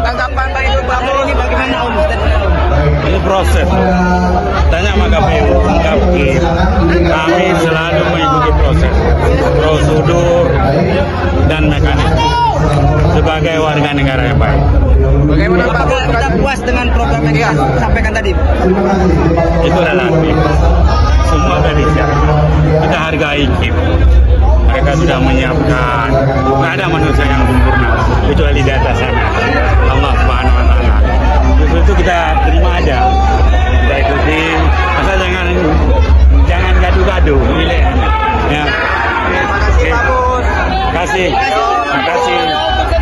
Tanggapan Pak Ibu Bamu ini bagaimana Om? Ini proses. Tanya sama KPU, kami selalu mengikuti proses, prosedur dan mekanisme sebagai warga negara yang baik. Bagaimana Pak Bu? Kita puas dengan program yang disampaikan tadi? Itu relatif. Semua dari siap. Kita hargai tim. Mereka sudah menyiapkan. Nggak ada manusia yang sempurna kecuali di atas sana. Allah Subhanahu Wa Taala. Justru itu kita terima aja. Kita ikuti. Asal jangan gaduh-gaduh. Ya. Terima kasih Pak Bu. Terima kasih.